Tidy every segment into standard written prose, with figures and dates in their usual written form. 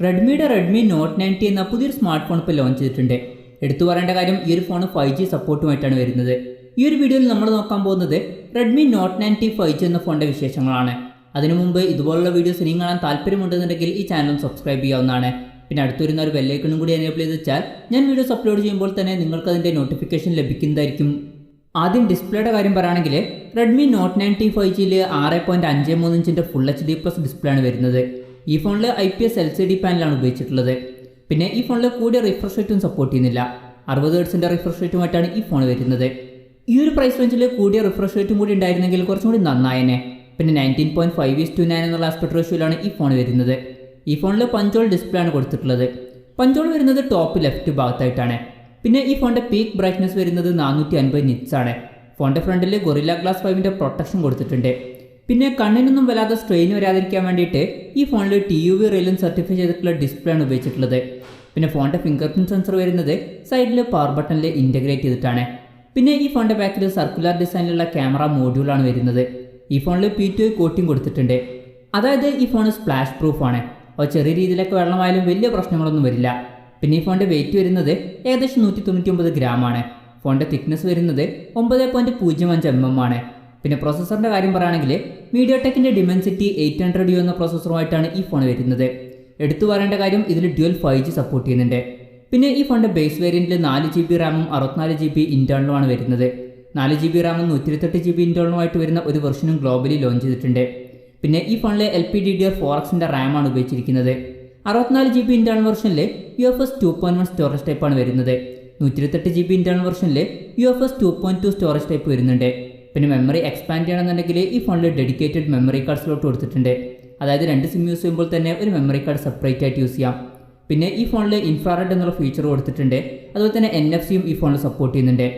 Redmi not 90 എന്ന പുതിയൊരു smart phone ഇപ്പോൾ ലോഞ്ച് ചെയ്തിട്ടുണ്ട്. എടുത്തു പറയേണ്ട കാര്യം, ഈ ഒരു ഫോൺ 5G സപ്പോർട്ടുമായിട്ടാണ് വരുന്നത്. ഈ ഒരു വീഡിയോയിൽ നമ്മൾ നോക്കാൻ പോകുന്നത് റെഡ്മി നോട്ട് 90 5G എന്ന ഫോണിൻ്റെ വിശേഷങ്ങളാണ്. അതിനു മുമ്പ് ഇതുപോലുള്ള വീഡിയോസ് ഇനിയും കാണാൻ താല്പര്യമുണ്ടെന്നുണ്ടെങ്കിൽ ഈ ചാനൽ സബ്സ്ക്രൈബ് ചെയ്യാവുന്നതാണ്. പിന്നെ അടുത്തുവരുന്ന ഒരു ബെല്ലൈക്കണും കൂടി എനേബിൾ ചെയ്ത് വെച്ചാൽ ഞാൻ വീഡിയോസ് അപ്ലോഡ് ചെയ്യുമ്പോൾ തന്നെ നിങ്ങൾക്ക് അതിൻ്റെ നോട്ടിഫിക്കേഷൻ ലഭിക്കുന്നതായിരിക്കും. ആദ്യം ഡിസ്പ്ലേയുടെ കാര്യം പറയുകയാണെങ്കിൽ റെഡ്മി നോട്ട് 90 5Gയിൽ 6.53 ഇഞ്ചിൻ്റെ ഫുൾ HD+ ഡിസ്പ്ലേ ആണ് വരുന്നത്. ഈ ഫോണിൽ IPS LCD പാനലാണ് ഉപയോഗിച്ചിട്ടുള്ളത്. പിന്നെ ഈ ഫോണിൽ കൂടിയ റിഫ്രഷ് റേറ്റും സപ്പോർട്ട് ചെയ്യുന്നില്ല. 60 ഹെർട്സിൻ്റെ റിഫ്രഷ് റേറ്റുമായിട്ടാണ് ഈ ഫോൺ വരുന്നത്. ഈ ഒരു പ്രൈസ് റേഞ്ചിൽ കൂടിയ റിഫ്രഷ് റേറ്റും കൂടി ഉണ്ടായിരുന്നെങ്കിൽ കുറച്ചും കൂടി നന്നായേനെ. പിന്നെ 19.5:9 എന്നുള്ള ആസ്പെക്ട് റേഷ്യോയിലാണ് ഈ ഫോൺ വരുന്നത്. ഈ ഫോണിൽ പഞ്ചോൾ ഡിസ്പ്ലേ ആണ് കൊടുത്തിട്ടുള്ളത്. പഞ്ചോൾ വരുന്നത് ടോപ്പ് ലെഫ്റ്റ് ഭാഗത്തായിട്ടാണ്. പിന്നെ ഈ ഫോണിൻ്റെ പീക്ക് ബ്രൈറ്റ്നസ് വരുന്നത് 450 നിറ്റ്സ് ആണ്. ഫോണിൻ്റെ ഫ്രണ്ടിൽ ഗൊറില്ല ഗ്ലാസ് 5ൻ്റെ പ്രൊട്ടക്ഷൻ കൊടുത്തിട്ടുണ്ട്. പിന്നെ കണ്ണിനൊന്നും വല്ലാതെ സ്ട്രെയിൻ വരാതിരിക്കാൻ വേണ്ടിയിട്ട് ഈ ഫോണിൽ TUV റെയിലും സർട്ടിഫൈ ചെയ്തിട്ടുള്ള ഡിസ്പ്ലേ ആണ് ഉപയോഗിച്ചിട്ടുള്ളത്. പിന്നെ ഫോണിൻ്റെ ഫിംഗർ പ്രിൻറ്റ് സെൻസർ വരുന്നത് സൈഡിൽ പവർ ബട്ടണിൽ ഇൻ്റഗ്രേറ്റ് ചെയ്തിട്ടാണ്. പിന്നെ ഈ ഫോണിൻ്റെ ബാക്കിൽ സർക്കുലർ ഡിസൈനിലുള്ള ക്യാമറ മോഡ്യൂളാണ് വരുന്നത്. ഈ ഫോണിൽ P2I കോട്ടിംഗ് കൊടുത്തിട്ടുണ്ട്. അതായത് ഈ ഫോൺ സ്പ്ലാഷ് പ്രൂഫാണ്. അപ്പോൾ ചെറിയ രീതിയിലൊക്കെ വെള്ളമായാലും വലിയ പ്രശ്നങ്ങളൊന്നും വരില്ല. പിന്നെ ഈ ഫോണിൻ്റെ വെയിറ്റ് വരുന്നത് ഏകദേശം 199 ഗ്രാമാണ്. ഫോണിൻ്റെ തിക്നെസ് വരുന്നത് 9.05 mm ആണ്. പിന്നെ പ്രോസസ്സറിൻ്റെ കാര്യം പറയുകയാണെങ്കിൽ മീഡിയാടെക്കിൻ്റെ ഡിമെൻസിറ്റി 800U എന്ന പ്രോസസ്സറുമായിട്ടാണ് ഈ ഫോൺ വരുന്നത്. എടുത്തു പറയേണ്ട കാര്യം, ഇതിൽ ഡ്യുവൽ 5G സപ്പോർട്ട് ചെയ്യുന്നുണ്ട്. പിന്നെ ഈ ഫോണിൻ്റെ ബേസ് വേരിയൻറ്റിൽ 4GB റാമും 64GB ഇൻറ്റേർണലുമാണ് വരുന്നത്. 4GB റാമും 128GB ഇൻറ്റേർണലുമായിട്ട് വരുന്ന ഒരു വെർഷനും ഗ്ലോബലി ലോഞ്ച് ചെയ്തിട്ടുണ്ട്. പിന്നെ ഈ ഫോണിൽ LPDDR4Xൻ്റെ റാമാണ് ഉപയോഗിച്ചിരിക്കുന്നത്. 64GB ഇൻറ്റേർണൽ വെർഷനിൽ UFS 2.1 സ്റ്റോറേജ് ടൈപ്പാണ് വരുന്നത്. 128GB ഇൻറ്റേർണൽ വെർഷനിൽ UFS 2.2 സ്റ്റോറേജ് ടൈപ്പ് വരുന്നുണ്ട്. പിന്നെ മെമ്മറി എക്സ്പാൻഡ് ചെയ്യണമെന്നുണ്ടെങ്കിൽ ഈ ഫോണിൽ ഡെഡിക്കേറ്റഡ് മെമ്മറി കാർഡ് സ്ലോട്ട് കൊടുത്തിട്ടുണ്ട്. അതായത് 2 സിം യൂസ് ചെയ്യുമ്പോൾ തന്നെ ഒരു മെമ്മറി കാർഡ് സെപ്പറേറ്റ് ആയിട്ട് യൂസ് ചെയ്യാം. പിന്നെ ഈ ഫോണിൽ ഇൻഫ്രാറെഡ് എന്നുള്ള ഫീച്ചർ കൊടുത്തിട്ടുണ്ട്. അതുപോലെ തന്നെ NFC ഈ ഫോണിൽ സപ്പോർട്ട് ചെയ്യുന്നുണ്ട്.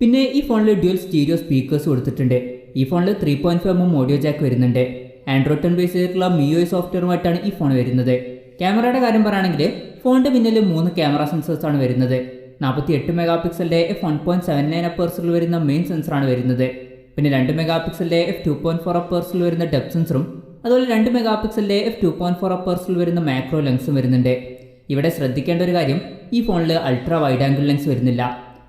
പിന്നെ ഈ ഫോണിൽ ഡ്യുവൽ സ്റ്റീരിയോ സ്പീക്കേഴ്സ് കൊടുത്തിട്ടുണ്ട്. ഈ ഫോണിൽ 3.5mm ഓഡിയോ ജാക്ക് വരുന്നുണ്ട്. ആൻഡ്രോയിഡ് 10 ബേസ് ചെയ്തിട്ടുള്ള MIUI സോഫ്റ്റ്വെയറുമായിട്ടാണ് ഈ ഫോൺ വരുന്നത്. ക്യാമറയുടെ കാര്യം പറയുകയാണെങ്കിൽ ഫോണിൻ്റെ പിന്നിൽ 3 ക്യാമറ സെൻസേഴ്സാണ് വരുന്നത്. 48 മെഗാപിക്സലിൻ്റെ f1.79 അപ്പേഴ്സിൽ വരുന്ന മെയിൻ സെൻസറാണ് വരുന്നത്. പിന്നെ 2 മെഗാപിക്സലിൻ്റെ f2.4 അപ്പേഴ്സിൽ വരുന്ന ഡെപ്ത് സെൻസറും അതുപോലെ 2 മെഗാപിക്സലിൻ്റെ f2.4 അപ്പേഴ്സിൽ വരുന്ന മാക്രോ ലെൻസും വരുന്നുണ്ട്. ഇവിടെ ശ്രദ്ധിക്കേണ്ട ഒരു കാര്യം, ഈ ഫോണിൽ അൾട്രാ വൈഡ് ആംഗിൾ ലെൻസ് വരുന്നില്ല.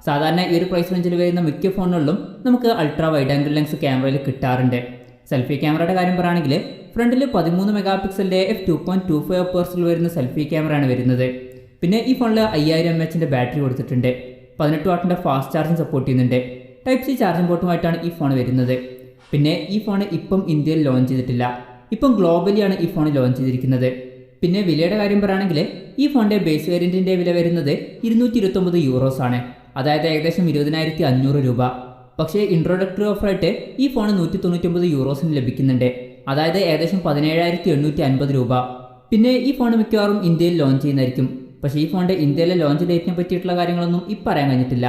സാധാരണ ഈ ഒരു പ്രൈസ് റേഞ്ചിൽ വരുന്ന മിക്ക ഫോണുകളിലും നമുക്ക് അൾട്രാ വൈഡ് ആംഗിൾ ലെൻസ് ക്യാമറയിൽ കിട്ടാറുണ്ട്. സെൽഫി ക്യാമറയുടെ കാര്യം പറയുകയാണെങ്കിൽ ഫ്രണ്ടിൽ 13 മെഗാപിക്സലിൻ്റെ f2.25 അപ്പേഴ്സിൽ വരുന്ന സെൽഫി ക്യാമറയാണ് വരുന്നത്. പിന്നെ ഈ ഫോണിൽ 5000 mAhൻ്റെ ബാറ്ററി കൊടുത്തിട്ടുണ്ട്. 18 വാട്ടിൻ്റെ ഫാസ്റ്റ് ചാർജിങ് സപ്പോർട്ട് ചെയ്യുന്നുണ്ട്. Type-C ചാർജിംഗ് പോർട്ടുമായിട്ടാണ് ഈ ഫോൺ വരുന്നത്. പിന്നെ ഈ ഫോൺ ഇപ്പം ഇന്ത്യയിൽ ലോഞ്ച് ചെയ്തിട്ടില്ല. ഇപ്പം ഗ്ലോബലിയാണ് ഈ ഫോൺ ലോഞ്ച് ചെയ്തിരിക്കുന്നത്. പിന്നെ വിലയുടെ കാര്യം പറയുകയാണെങ്കിൽ ഈ ഫോണിൻ്റെ ബേസ് വേരിയൻറ്റിൻ്റെ വില വരുന്നത് €229 ആണ്. അതായത് ഏകദേശം 20,500 രൂപ. പക്ഷേ ഇൻട്രോഡക്ടറി ഓഫറായിട്ട് ഈ ഫോൺ €199 ലഭിക്കുന്നുണ്ട്. അതായത് ഏകദേശം 17,850 രൂപ. പിന്നെ ഈ ഫോൺ മിക്കവാറും ഇന്ത്യയിൽ ലോഞ്ച് ചെയ്യുന്നതായിരിക്കും. പക്ഷേ ഈ ഫോണിൻ്റെ ഇന്ത്യയിലെ ലോഞ്ച് ഡേറ്റിനെ പറ്റിയിട്ടുള്ള കാര്യങ്ങളൊന്നും ഇപ്പം പറയാൻ കഴിഞ്ഞിട്ടില്ല.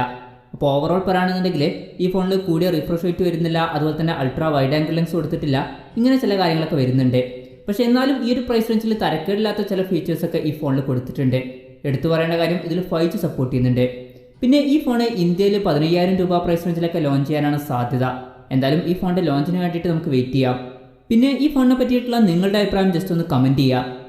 അപ്പോൾ ഓവറോൾ പറയുകയാണെന്നുണ്ടെങ്കിൽ ഈ ഫോണിൽ കൂടിയ റിഫ്രഷ് റേറ്റ് വരുന്നില്ല. അതുപോലെ തന്നെ അൾട്രാ വൈഡ് ആംഗിൾ ലെൻസ് കൊടുത്തിട്ടില്ല. ഇങ്ങനെ ചില കാര്യങ്ങളൊക്കെ വരുന്നുണ്ട്. പക്ഷേ എന്നാലും ഈ ഒരു പ്രൈസ് റേഞ്ചിൽ തരക്കേടില്ലാത്ത ചില ഫീച്ചേഴ്സൊക്കെ ഈ ഫോണിൽ കൊടുത്തിട്ടുണ്ട്. എടുത്തു പറയേണ്ട കാര്യം, ഇതിൽ 5G സപ്പോർട്ട് ചെയ്യുന്നുണ്ട്. പിന്നെ ഈ ഫോൺ ഇന്ത്യയിൽ 15,000 രൂപ പ്രൈസ് റേഞ്ചിലൊക്കെ ലോഞ്ച് ചെയ്യാനാണ് സാധ്യത. എന്തായാലും ഈ ഫോണിൻ്റെ ലോഞ്ചിന് വേണ്ടിയിട്ട് നമുക്ക് വെയിറ്റ് ചെയ്യാം. പിന്നെ ഈ ഫോണിനെ പറ്റിയിട്ടുള്ള നിങ്ങളുടെ അഭിപ്രായം ജസ്റ്റ് ഒന്ന് കമൻറ്റ് ചെയ്യുക.